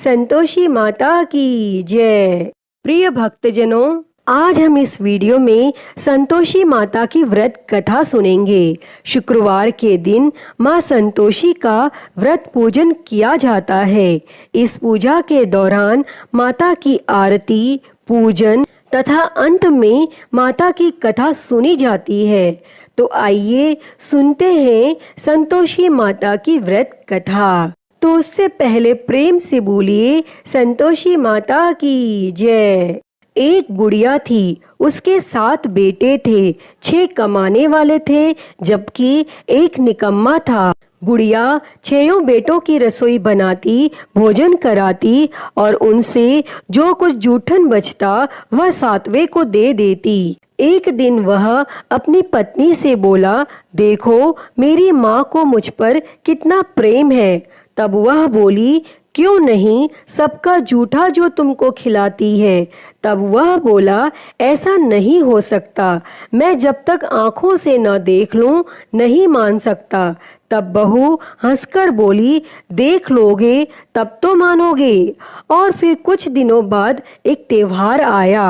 संतोषी माता की जय। प्रिय भक्तजनों, आज हम इस वीडियो में संतोषी माता की व्रत कथा सुनेंगे। शुक्रवार के दिन माँ संतोषी का व्रत पूजन किया जाता है। इस पूजा के दौरान माता की आरती, पूजन तथा अंत में माता की कथा सुनी जाती है। तो आइए सुनते हैं संतोषी माता की व्रत कथा। तो उससे पहले प्रेम से बोलिए संतोषी माता की जय। एक बुढ़िया थी, उसके 7 बेटे थे। 6 कमाने वाले थे जबकि एक निकम्मा था। बुढ़िया 6 बेटों की रसोई बनाती, भोजन कराती और उनसे जो कुछ जूठन बचता वह 7वें को दे देती। एक दिन वह अपनी पत्नी से बोला, देखो मेरी माँ को मुझ पर कितना प्रेम है। तब वह बोली, क्यों नहीं, सबका जूठा जो तुमको खिलाती है। तब वह बोला, ऐसा नहीं हो सकता, मैं जब तक आंखों से न देख लूं नहीं मान सकता। तब बहू हंसकर बोली, देख लोगे तब तो मानोगे। और फिर कुछ दिनों बाद एक त्योहार आया।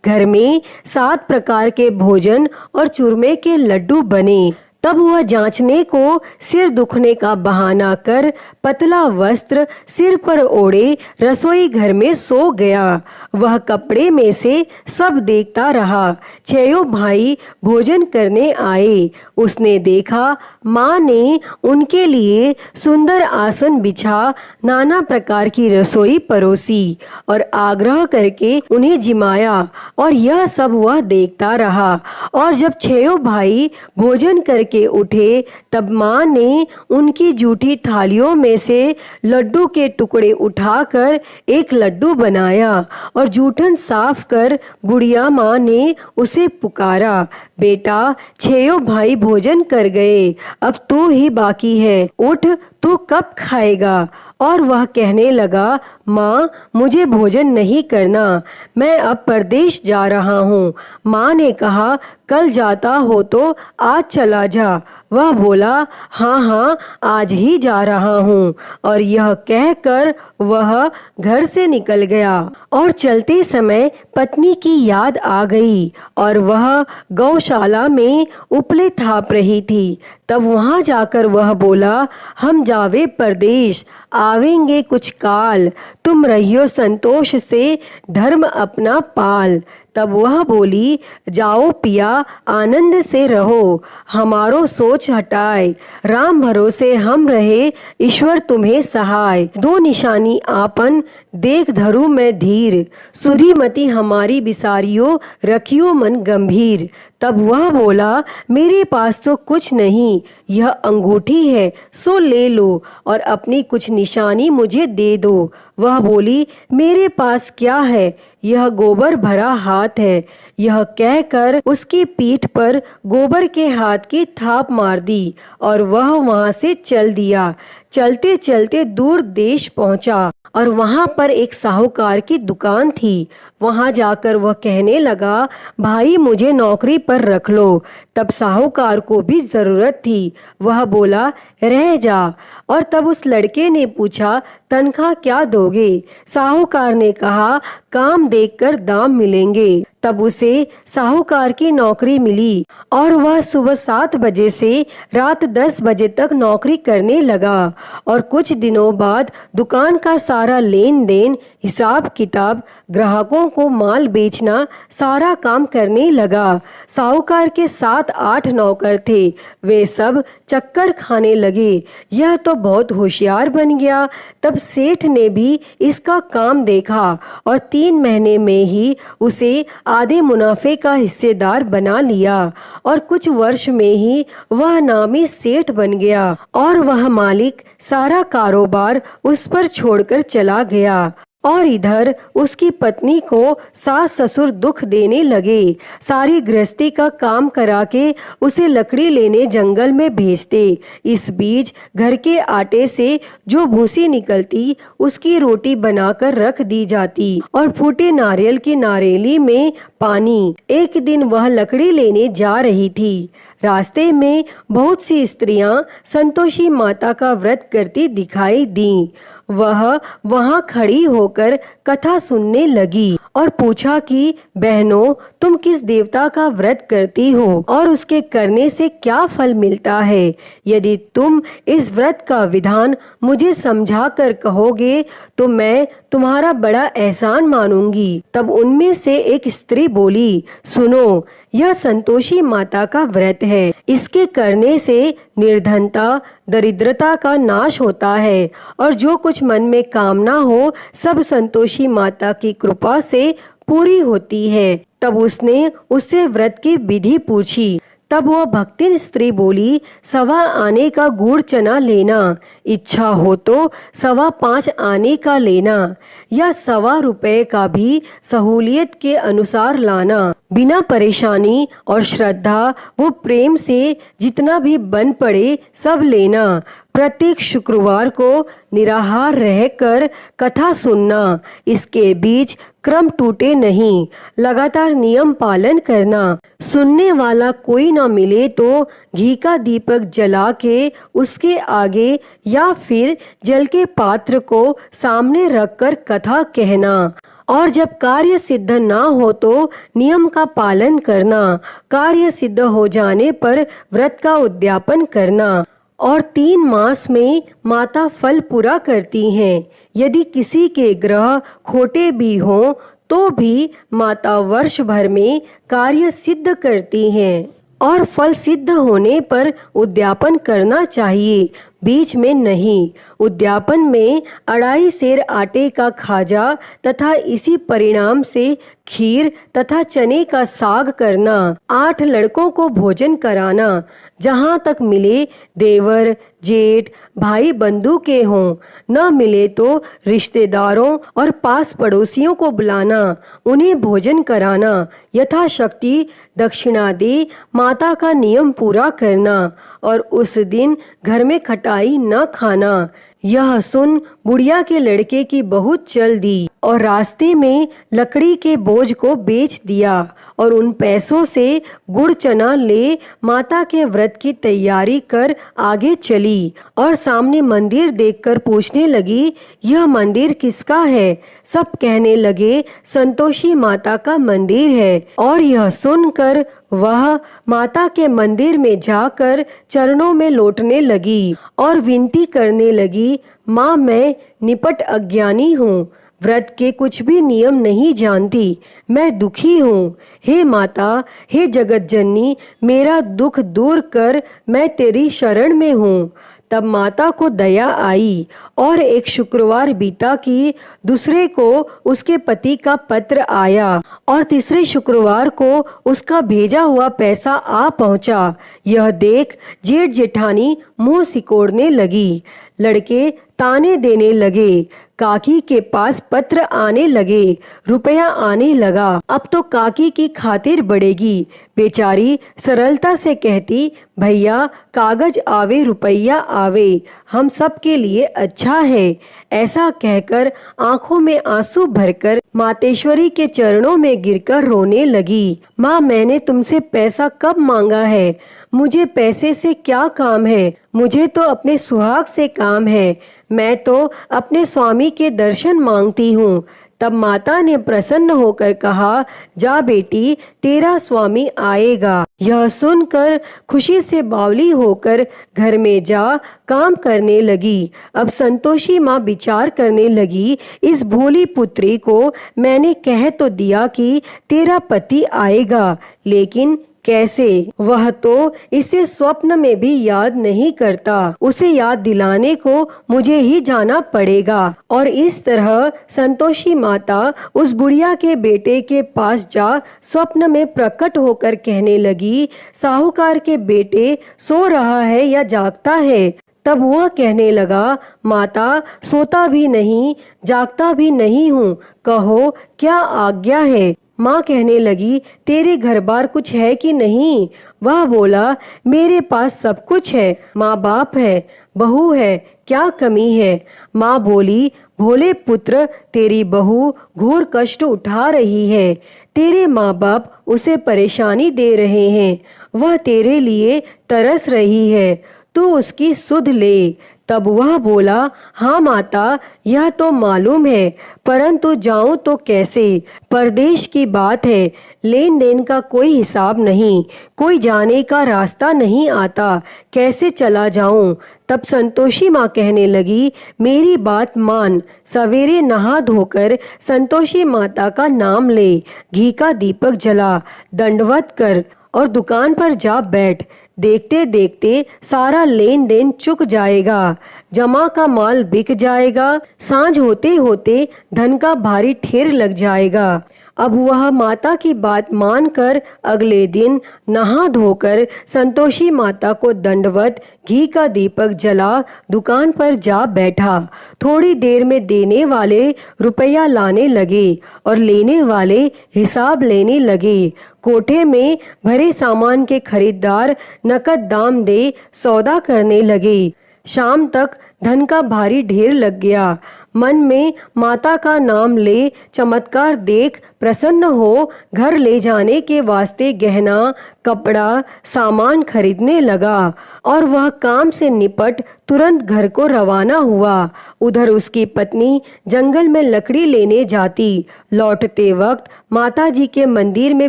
घर में 7 प्रकार के भोजन और चूरमे के लड्डू बने। तब वह जांचने को सिर दुखने का बहाना कर पतला वस्त्र सिर पर ओढ़े रसोई घर में सो गया। वह कपड़े में से सब देखता रहा। 6 भाई भोजन करने आए। उसने देखा माँ ने उनके लिए सुंदर आसन बिछा नाना प्रकार की रसोई परोसी और आग्रह करके उन्हें जिमाया। और यह सब वह देखता रहा। और जब 6 भाई भोजन करके उठे तब माँ ने उनकी जूठी थालियों में से लड्डू के टुकड़े उठाकर एक लड्डू बनाया और जूठन साफ कर बुढ़िया माँ ने उसे पुकारा, बेटा 6 भाई भोजन कर गए, अब तू ही बाकी है, उठ तू कब खाएगा। और वह कहने लगा, माँ मुझे भोजन नहीं करना, मैं अब परदेश जा रहा हूँ। माँ ने कहा, कल जाता हो तो आज चला जा। वह बोला, हाँ हाँ आज ही जा रहा हूँ। और यह कहकर वह घर से निकल गया। और चलते समय पत्नी की याद आ गई और वह गौशाला में उपले थाप रही थी। तब वहां जाकर वह बोला, हम जावे परदेश, आवेंगे कुछ काल, तुम रहियो संतोष से धर्म अपना पाल। तब वह बोली, जाओ पिया आनंद से रहो, हमारो सोच हटाए, राम भरोसे हम रहे, ईश्वर तुम्हें सहाय। 2 निशानी आपन देख धरू मैं धीर, सुधी मति हमारी बिसारियो, रखियो मन गंभीर। तब वह बोला, मेरे पास तो कुछ नहीं, यह अंगूठी है सो ले लो और अपनी कुछ निशानी मुझे दे दो। वह बोली, मेरे पास क्या है, यह गोबर भरा हाथ है। यह कहकर उसकी पीठ पर गोबर के हाथ की थाप मार दी और वह वहां से चल दिया। चलते चलते दूर देश पहुंचा और वहां पर एक साहूकार की दुकान थी। वहां जाकर वह कहने लगा, भाई मुझे नौकरी पर रख लो। तब साहूकार को भी जरूरत थी। वह बोला, रह जा। और तब उस लड़के ने पूछा, तनख्वाह क्या दोगे? साहूकार ने कहा, काम देखकर दाम मिलेंगे। तब उसे साहूकार की नौकरी मिली और वह सुबह 7 बजे से रात 10 बजे तक नौकरी करने लगा। और कुछ दिनों बाद दुकान का सारा लेन देन, हिसाब किताब, ग्राहकों को माल बेचना, सारा काम करने लगा। साहूकार के 7-8 नौकर थे, वे सब चक्कर खाने लगे। यह तो बहुत होशियार बन गया। तब सेठ ने भी इसका काम देखा और 3 महीने में ही उसे आधे मुनाफे का हिस्सेदार बना लिया। और कुछ वर्ष में ही वह नामी सेठ बन गया और वह मालिक सारा कारोबार उस पर छोड़कर चला गया। और इधर उसकी पत्नी को सास ससुर दुख देने लगे। सारी गृहस्थी का काम करा के उसे लकड़ी लेने जंगल में भेजते। इस बीच घर के आटे से जो भूसी निकलती उसकी रोटी बनाकर रख दी जाती और फूटे नारियल की नारेली में पानी। एक दिन वह लकड़ी लेने जा रही थी। रास्ते में बहुत सी स्त्रियां संतोषी माता का व्रत करती दिखाई दी। वह वहां खड़ी होकर कथा सुनने लगी और पूछा कि बहनों, तुम किस देवता का व्रत करती हो और उसके करने से क्या फल मिलता है? यदि तुम इस व्रत का विधान मुझे समझा कर कहोगे तो मैं तुम्हारा बड़ा एहसान मानूंगी। तब उनमें से एक स्त्री बोली, सुनो, यह संतोषी माता का व्रत है। इसके करने से निर्धनता, दरिद्रता का नाश होता है और जो कुछ मन में कामना हो सब संतोषी माता की कृपा से पूरी होती है। तब उसने उससे व्रत की विधि पूछी। तब वह भक्तिन स्त्री बोली, 1.25 आने का गुड़ चना लेना, इच्छा हो तो 5.25 आने का लेना या 1.25 रुपए का भी सहूलियत के अनुसार लाना। बिना परेशानी और श्रद्धा वो प्रेम से जितना भी बन पड़े सब लेना। प्रत्येक शुक्रवार को निराहार रहकर कथा सुनना। इसके बीच क्रम टूटे नहीं, लगातार नियम पालन करना। सुनने वाला कोई ना मिले तो घी का दीपक जला के उसके आगे या फिर जल के पात्र को सामने रखकर कथा कहना। और जब कार्य सिद्ध ना हो तो नियम का पालन करना। कार्य सिद्ध हो जाने पर व्रत का उद्यापन करना। और 3 मास में माता फल पूरा करती हैं। यदि किसी के ग्रह खोटे भी हों तो भी माता वर्ष भर में कार्य सिद्ध करती हैं और फल सिद्ध होने पर उद्यापन करना चाहिए, बीच में नहीं। उद्यापन में 2.5 सेर आटे का खाजा तथा इसी परिणाम से खीर तथा चने का साग करना। 8 लड़कों को भोजन कराना। जहाँ तक मिले देवर, जेठ, भाई बंधु के हों, न मिले तो रिश्तेदारों और पास पड़ोसियों को बुलाना, उन्हें भोजन कराना। यथाशक्ति दक्षिणा दे माता का नियम पूरा करना और उस दिन घर में खटाई न खाना। यह सुन बुढ़िया के लड़के की बहुत चल दी और रास्ते में लकड़ी के बोझ को बेच दिया और उन पैसों से गुड़ चना ले माता के व्रत की तैयारी कर आगे चली और सामने मंदिर देखकर पूछने लगी, यह मंदिर किसका है? सब कहने लगे, संतोषी माता का मंदिर है। और यह सुनकर वह माता के मंदिर में जाकर चरणों में लौटने लगी और विनती करने लगी, माँ, मैं निपट अज्ञानी हूँ, व्रत के कुछ भी नियम नहीं जानती, मैं दुखी हूँ। हे माता, हे जगत जननी, मेरा दुख दूर कर, मैं तेरी शरण में हूँ। तब माता को दया आई और एक शुक्रवार बीता कि दूसरे को उसके पति का पत्र आया और तीसरे शुक्रवार को उसका भेजा हुआ पैसा आ पहुंचा। यह देख जेठ जेठानी मुंह सिकोड़ने लगी। लड़के ताने देने लगे। काकी के पास पत्र आने लगे, रुपया आने लगा। अब तो काकी की खातिर बढ़ेगी। बेचारी सरलता से कहती, भैया कागज आवे रुपया आवे, हम सब के लिए अच्छा है। ऐसा कहकर आंखों में आंसू भरकर मातेश्वरी के चरणों में गिरकर रोने लगी। माँ, मैंने तुमसे पैसा कब मांगा है? मुझे पैसे से क्या काम है? मुझे तो अपने सुहाग से काम है। मैं तो अपने स्वामी के दर्शन मांगती हूँ। तब माता ने प्रसन्न होकर कहा, जा बेटी, तेरा स्वामी आएगा। यह सुनकर खुशी से बावली होकर घर में जा काम करने लगी। अब संतोषी माँ विचार करने लगी, इस भोली पुत्री को मैंने कह तो दिया कि तेरा पति आएगा, लेकिन कैसे? वह तो इसे स्वप्न में भी याद नहीं करता। उसे याद दिलाने को मुझे ही जाना पड़ेगा। और इस तरह संतोषी माता उस बुढ़िया के बेटे के पास जा स्वप्न में प्रकट होकर कहने लगी, साहूकार के बेटे सो रहा है या जागता है? तब वह कहने लगा, माता, सोता भी नहीं जागता भी नहीं हूँ, कहो क्या आज्ञा है? माँ कहने लगी, तेरे घर बार कुछ है कि नहीं? वह बोला, मेरे पास सब कुछ है, माँ बाप है, बहू है, क्या कमी है? माँ बोली, भोले पुत्र, तेरी बहू घोर कष्ट उठा रही है। तेरे माँ बाप उसे परेशानी दे रहे हैं। वह तेरे लिए तरस रही है, तू उसकी सुध ले। तब वह बोला, हाँ माता, यह तो मालूम है, परंतु जाऊं तो कैसे? परदेश की बात है, लेन देन का कोई हिसाब नहीं, कोई जाने का रास्ता नहीं आता, कैसे चला जाऊं? तब संतोषी माँ कहने लगी, मेरी बात मान, सवेरे नहा धोकर संतोषी माता का नाम ले, घी का दीपक जला, दंडवत कर और दुकान पर जा बैठ। देखते देखते सारा लेन देन चुक जाएगा, जमा का माल बिक जाएगा, सांझ होते होते धन का भारी ढेर लग जाएगा। अब वह माता की बात मानकर अगले दिन नहा धोकर संतोषी माता को दंडवत, घी का दीपक जला, दुकान पर जा बैठा। थोड़ी देर में देने वाले रुपया लाने लगे और लेने वाले हिसाब लेने लगे। कोठे में भरे सामान के खरीदार नकद दाम दे सौदा करने लगे। शाम तक धन का भारी ढेर लग गया। मन में माता का नाम ले, चमत्कार देख प्रसन्न हो घर ले जाने के वास्ते गहना, कपड़ा, सामान खरीदने लगा और वह काम से निपट तुरंत घर को रवाना हुआ। उधर उसकी पत्नी जंगल में लकड़ी लेने जाती, लौटते वक्त माता जी के मंदिर में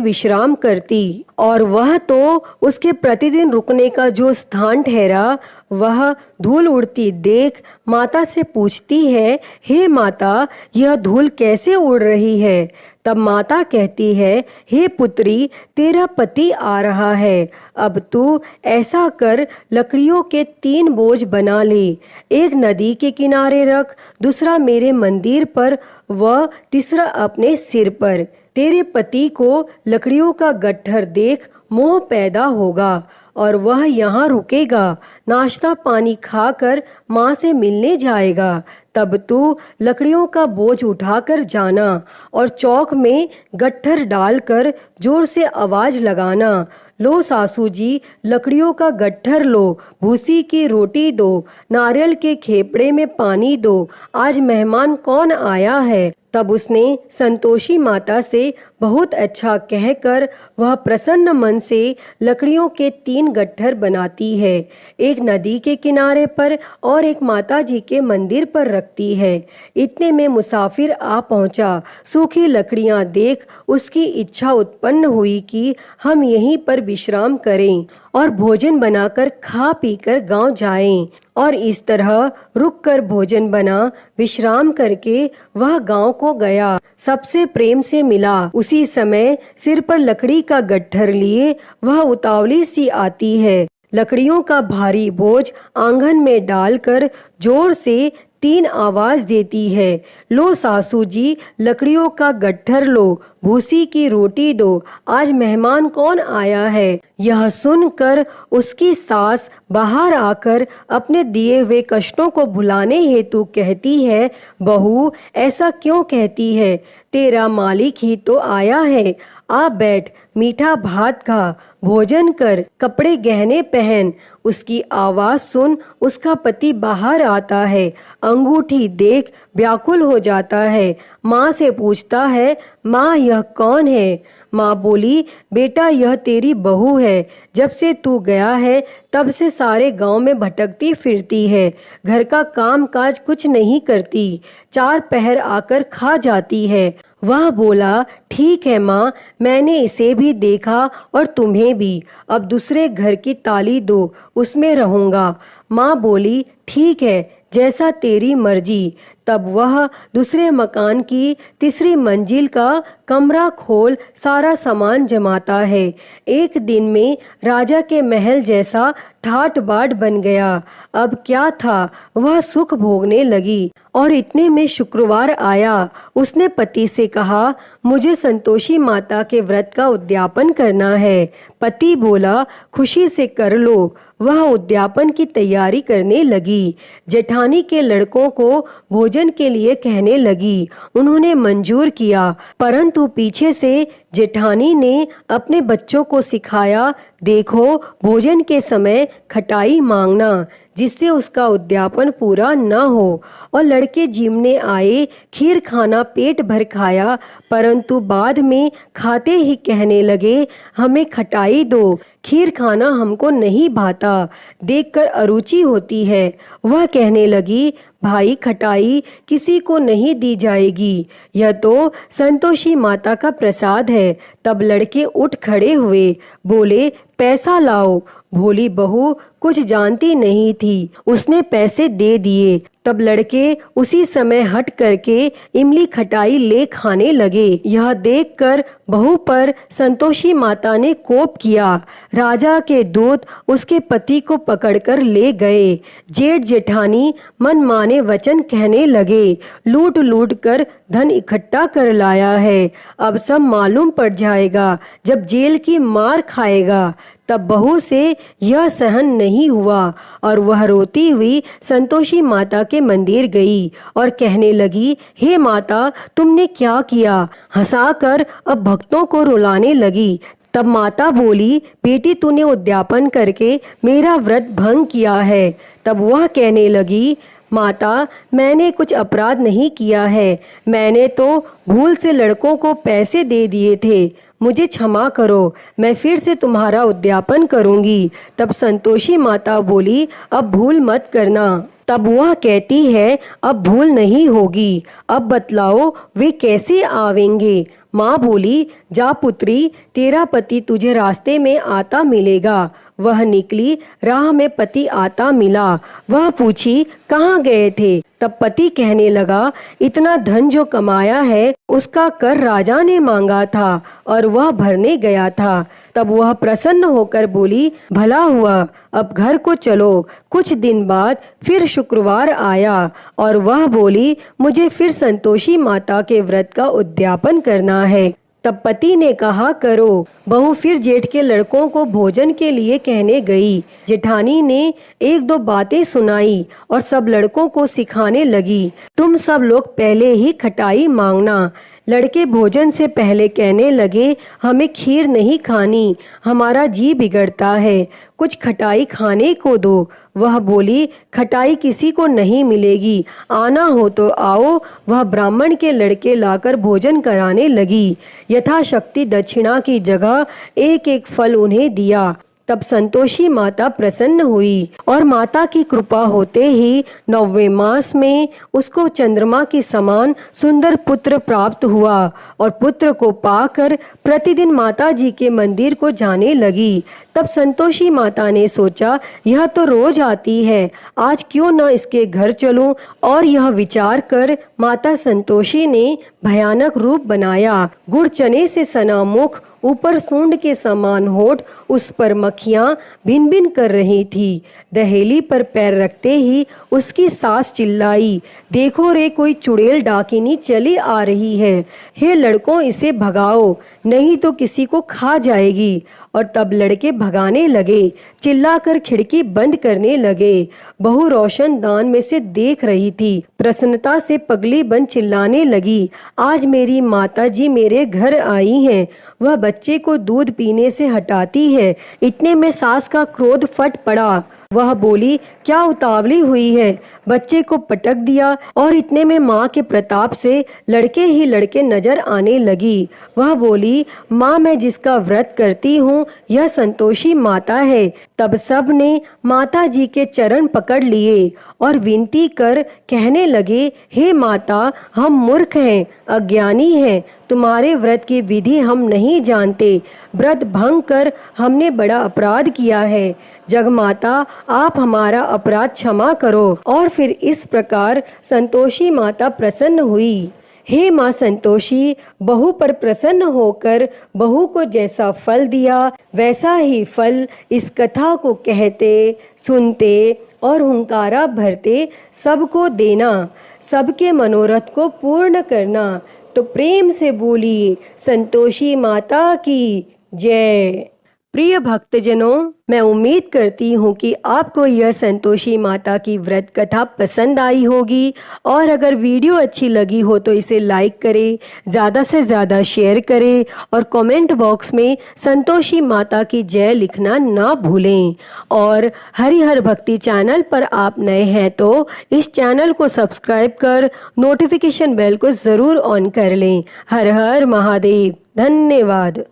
विश्राम करती और वह तो उसके प्रतिदिन रुकने का जो स्थान ठहरा, वह धूल उड़ती देख माता से पूछती है, हे माता, यह धूल कैसे उड़ रही है? तब माता कहती है, हे पुत्री, तेरा पति आ रहा है, अब तू ऐसा कर, लकड़ियों के 3 बोझ बना ले, एक नदी के किनारे रख, दूसरा मेरे मंदिर पर व तीसरा अपने सिर पर। तेरे पति को लकड़ियों का गट्ठर देख मोह पैदा होगा और वह यहाँ रुकेगा, नाश्ता पानी खाकर माँ से मिलने जाएगा। तब तू लकड़ियों का बोझ उठाकर जाना और चौक में गट्ठर डालकर जोर से आवाज लगाना, लो सासू जी, लकड़ियों का गट्ठर लो, भूसी की रोटी दो, नारियल के खेपड़े में पानी दो, आज मेहमान कौन आया है। तब उसने संतोषी माता से बहुत अच्छा कहकर वह प्रसन्न मन से लकड़ियों के 3 गट्ठर बनाती है, एक नदी के किनारे पर और एक माता जी के मंदिर पर रखती है। इतने में मुसाफिर आ पहुंचा। सूखी लकड़ियां देख उसकी इच्छा उत्पन्न हुई कि हम यहीं पर विश्राम करें और भोजन बनाकर खा पीकर गांव जाएं। और इस तरह रुककर भोजन बना, विश्राम करके वह गांव को गया, सबसे प्रेम से मिला। उसी समय सिर पर लकड़ी का गट्ठर लिए वह उतावली सी आती है, लकड़ियों का भारी बोझ आंगन में डालकर जोर से 3 आवाज देती है, लो सासू जी, लकड़ियों का गट्ठर लो, भूसी की रोटी दो, आज मेहमान कौन आया है। यह सुनकर उसकी सास बाहर आकर अपने दिए हुए कष्टों को भुलाने हेतु कहती है, बहू, ऐसा क्यों कहती है? तेरा मालिक ही तो आया है, आ बैठ, मीठा भात खा, भोजन कर, कपड़े गहने पहन। उसकी आवाज सुन उसका पति बाहर आता है, अंगूठी देख व्याकुल हो जाता है। माँ से पूछता है, माँ यह कौन है? माँ बोली, बेटा यह तेरी बहू है, जब से तू गया है तब से सारे गांव में भटकती फिरती है, घर का काम काज कुछ नहीं करती, 4 पहर आकर खा जाती है। वह बोला, ठीक है माँ, मैंने इसे भी देखा और तुम्हें भी, अब दूसरे घर की ताली दो, उसमें रहूंगा। माँ बोली, ठीक है, जैसा तेरी मर्जी। तब वह दूसरे मकान की 3री मंजिल का कमरा खोल सारा सामान जमाता है। एक दिन में राजा के महल जैसा ठाट बाट बन गया। अब क्या था, वह सुख भोगने लगी। और इतने में शुक्रवार आया। उसने पति से कहा, मुझे संतोषी माता के व्रत का उद्यापन करना है। पति बोला, खुशी से कर लो। वह उद्यापन की तैयारी करने लगी। जेठानी के लड़कों को भोजन के लिए कहने लगी। उन्होंने मंजूर किया, परंतु पीछे से जेठानी ने अपने बच्चों को सिखाया, देखो भोजन के समय खटाई मांगना। जिससे उसका उद्यापन पूरा न हो। और लड़के जिमने आए, खीर खाना पेट भर खाया, परंतु बाद में खाते ही कहने लगे, हमें खटाई दो, खीर खाना हमको नहीं भाता, देखकर अरुचि होती है। वह कहने लगी, भाई खटाई किसी को नहीं दी जाएगी, यह तो संतोषी माता का प्रसाद है। तब लड़के उठ खड़े हुए, बोले, पैसा लाओ। भोली बहू कुछ जानती नहीं थी, उसने पैसे दे दिए। तब लड़के उसी समय हट करके इमली खटाई ले खाने लगे। यह देखकर बहू पर संतोषी माता ने कोप किया। राजा के दूत उसके पति को पकड़कर ले गए। जेठ जेठानी मनमाने वचन कहने लगे, लूट लूट कर धन इकट्ठा कर लाया है, अब सब मालूम पड़ जाएगा जब जेल की मार खाएगा। तब बहू से यह सहन नहीं हुआ और वह रोती हुई संतोषी माता के मंदिर गई और कहने लगी, हे माता, तुमने क्या किया? हंसाकर अब भक्तों को रुलाने लगी। तब माता बोली, बेटी तूने उद्यापन करके मेरा व्रत भंग किया है। तब वह कहने लगी, माता, मैंने कुछ अपराध नहीं किया है, मैंने तो भूल से लड़कों को पैसे दे दिए थे, मुझे क्षमा करो, मैं फिर से तुम्हारा उद्यापन करूंगी। तब संतोषी माता बोली, अब भूल मत करना। तब वह कहती है, अब भूल नहीं होगी, अब बतलाओ वे कैसे आवेंगे? माँ बोली, जा पुत्री, तेरा पति तुझे रास्ते में आता मिलेगा। वह निकली, राह में पति आता मिला। वह पूछी, कहाँ गए थे? तब पति कहने लगा, इतना धन जो कमाया है उसका कर राजा ने मांगा था और वह भरने गया था। तब वह प्रसन्न होकर बोली, भला हुआ, अब घर को चलो। कुछ दिन बाद फिर शुक्रवार आया और वह बोली, मुझे फिर संतोषी माता के व्रत का उद्यापन करना है। तब पति ने कहा, करो। बहू फिर जेठ के लड़कों को भोजन के लिए कहने गई। जेठानी ने एक दो बातें सुनाई और सब लड़कों को सिखाने लगी, तुम सब लोग पहले ही खटाई मांगना। लड़के भोजन से पहले कहने लगे, हमें खीर नहीं खानी, हमारा जी बिगड़ता है, कुछ खटाई खाने को दो। वह बोली, खटाई किसी को नहीं मिलेगी, आना हो तो आओ। वह ब्राह्मण के लड़के लाकर भोजन कराने लगी। यथाशक्ति दक्षिणा की जगह एक एक फल उन्हें दिया। तब संतोषी माता प्रसन्न हुई और माता की कृपा होते ही 9वें मास में उसको चंद्रमा के समान सुंदर पुत्र प्राप्त हुआ और पुत्र को पाकर प्रतिदिन माता जी के मंदिर को जाने लगी। तब संतोषी माता ने सोचा, यह तो रोज आती है, आज क्यों न इसके घर चलूं। और यह विचार कर माता संतोषी ने भयानक रूप बनाया। गुड़ चने से सना मुख, ऊपर सूंड के समान होठ, उस पर मक्खियां भिन भिन कर रही थी। दहेली पर पैर रखते ही उसकी सास चिल्लाई, देखो रे, कोई चुड़ैल डाकिनी चली आ रही है, हे लड़कों इसे भगाओ, नहीं तो किसी को खा जाएगी। और तब लड़के भगाने लगे, चिल्लाकर खिड़की बंद करने लगे। बहू रोशनदान में से देख रही थी, प्रसन्नता से पगली बन चिल्लाने लगी, आज मेरी माता जी मेरे घर आई हैं। वह बच्चे को दूध पीने से हटाती है। इतने में सास का क्रोध फट पड़ा। वह बोली, क्या उतावली हुई है? बच्चे को पटक दिया और इतने में माँ के प्रताप से लड़के ही लड़के नजर आने लगी। वह बोली, माँ, मैं जिसका व्रत करती हूँ यह संतोषी माता है। तब सब ने माता जी के चरण पकड़ लिए और विनती कर कहने लगे, हे माता, हम मूर्ख हैं, अज्ञानी हैं, तुम्हारे व्रत की विधि हम नहीं जानते, व्रत भंग कर हमने बड़ा अपराध किया है। जगमाता, आप हमारा अपराध क्षमा करो। और फिर इस प्रकार संतोषी माता प्रसन्न हुई। हे माँ संतोषी, बहू पर प्रसन्न होकर बहू को जैसा फल दिया वैसा ही फल इस कथा को कहते, सुनते और हुंकारा भरते सबको देना, सबके मनोरथ को पूर्ण करना। तो प्रेम से बोलिए, संतोषी माता की जय। प्रिय भक्तजनों, मैं उम्मीद करती हूँ कि आपको यह संतोषी माता की व्रत कथा पसंद आई होगी और अगर वीडियो अच्छी लगी हो तो इसे लाइक करें, ज़्यादा से ज़्यादा शेयर करें और कमेंट बॉक्स में संतोषी माता की जय लिखना ना भूलें। और हरिहर भक्ति चैनल पर आप नए हैं तो इस चैनल को सब्सक्राइब कर नोटिफिकेशन बेल को ज़रूर ऑन कर लें। हर हर महादेव। धन्यवाद।